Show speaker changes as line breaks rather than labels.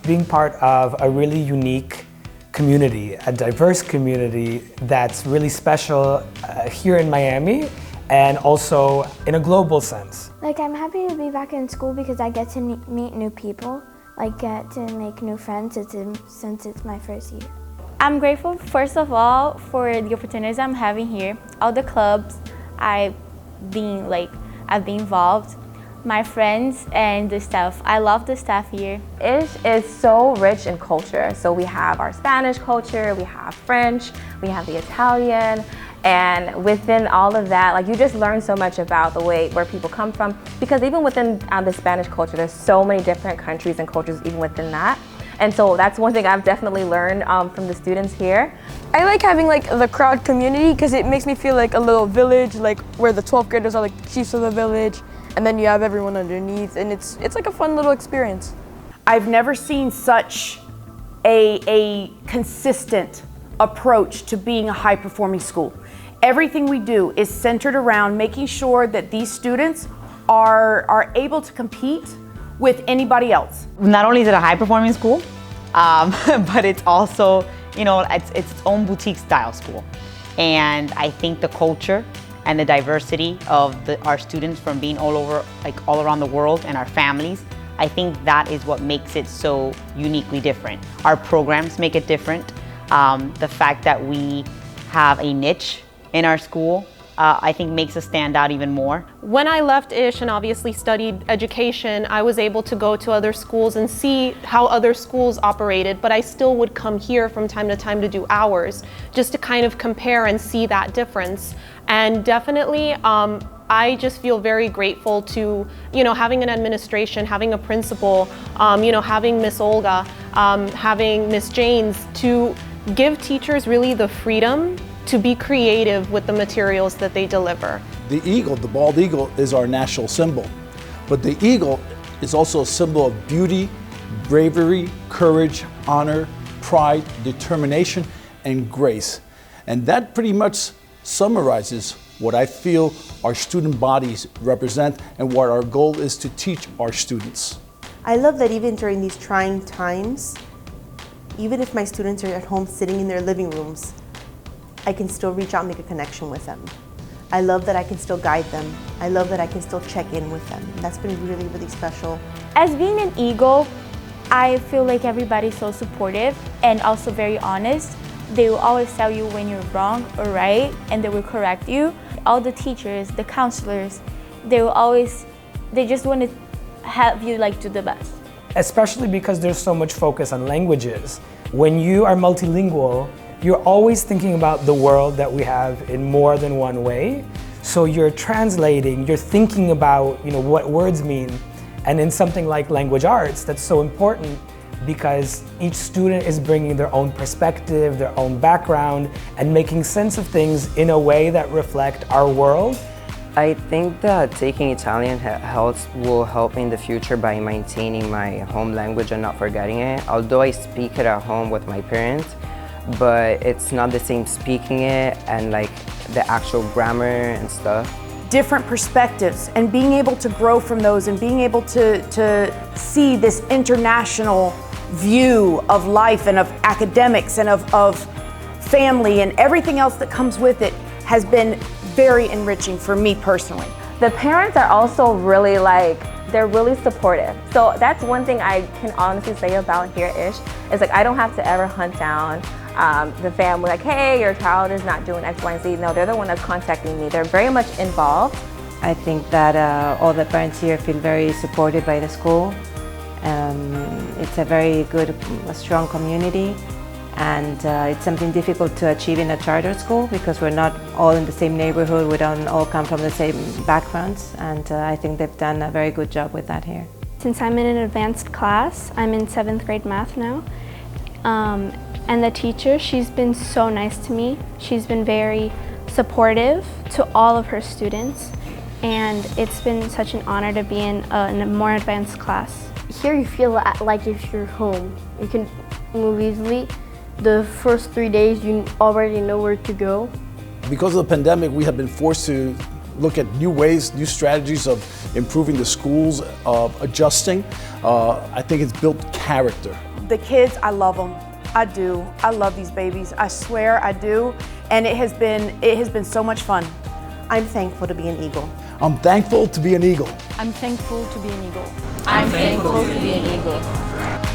being part of a really unique community, a diverse community that's really special here in Miami and also in a global sense.
Like, I'm happy to be back in school because I get to meet new people, like get to make new friends since it's my first year.
I'm grateful, first of all, for the opportunities I'm having here, all the clubs I've been involved, my friends and the staff. I love the staff here.
ISCHS is so rich in culture. So we have our Spanish culture, we have French, we have the Italian, and within all of that, like, you just learn so much about the way where people come from, because even within the Spanish culture, there's so many different countries and cultures even within that. And so that's one thing I've definitely learned from the students here.
I like having like the crowd community because it makes me feel like a little village, like where the 12th graders are like the chiefs of the village, and then you have everyone underneath, and it's like a fun little experience.
I've never seen such a consistent approach to being a high-performing school. Everything we do is centered around making sure that these students are able to compete with anybody else.
Not only is it a high-performing school, but it's also, it's its own boutique style school. And I think the culture and the diversity of our students from being all around the world, and our families, I think that is what makes it so uniquely different. Our programs make it different. The fact that we have a niche in our school, I think makes us stand out even more.
When I left ISCHS and obviously studied education, I was able to go to other schools and see how other schools operated, but I still would come here from time to time to do hours, just to kind of compare and see that difference. And definitely, I just feel very grateful to, having an administration, having a principal, having Miss Olga, having Miss Janes, to give teachers really the freedom to be creative with the materials that they deliver.
The eagle, the bald eagle, is our national symbol. But the eagle is also a symbol of beauty, bravery, courage, honor, pride, determination, and grace. And that pretty much summarizes what I feel our student bodies represent and what our goal is to teach our students.
I love that even during these trying times, even if my students are at home sitting in their living rooms, I can still reach out and make a connection with them. I love that I can still guide them. I love that I can still check in with them. That's been really, really special.
As being an Eagle, I feel like everybody's so supportive and also very honest. They will always tell you when you're wrong or right, and they will correct you. All the teachers, the counselors, they just want to have you do the best.
Especially because there's so much focus on languages. When you are multilingual, you're always thinking about the world that we have in more than one way. So you're translating, you're thinking about what words mean. And in something like language arts, that's so important because each student is bringing their own perspective, their own background, and making sense of things in a way that reflect our world.
I think that taking Italian will help me in the future by maintaining my home language and not forgetting it. Although I speak it at home with my parents, but it's not the same speaking it and the actual grammar and stuff.
Different perspectives and being able to grow from those and being able to see this international view of life and of academics and of family and everything else that comes with it has been very enriching for me personally.
The parents are also really they're really supportive. So that's one thing I can honestly say about here at ISCHS, is I don't have to ever hunt down the family, hey, your child is not doing X, Y, and Z. No, they're the one that's contacting me. They're very much involved.
I think that all the parents here feel very supported by the school. It's a very good, strong community, and it's something difficult to achieve in a charter school because we're not all in the same neighborhood, we don't all come from the same backgrounds, and I think they've done a very good job with that here.
Since I'm in an advanced class, I'm in 7th grade math now, and the teacher, she's been so nice to me. She's been very supportive to all of her students, and it's been such an honor to be in a more advanced class.
Here you feel like if you're home. You can move easily. The first 3 days you already know where to go.
Because of the pandemic, we have been forced to look at new ways, new strategies of improving the schools, of adjusting. I think it's built character.
The kids, I love them. I do. I love these babies. I swear I do. And it has been so much fun.
I'm thankful to be an Eagle.
I'm thankful to be an Eagle.
I'm thankful to be an Eagle.
I'm thankful to be an Eagle.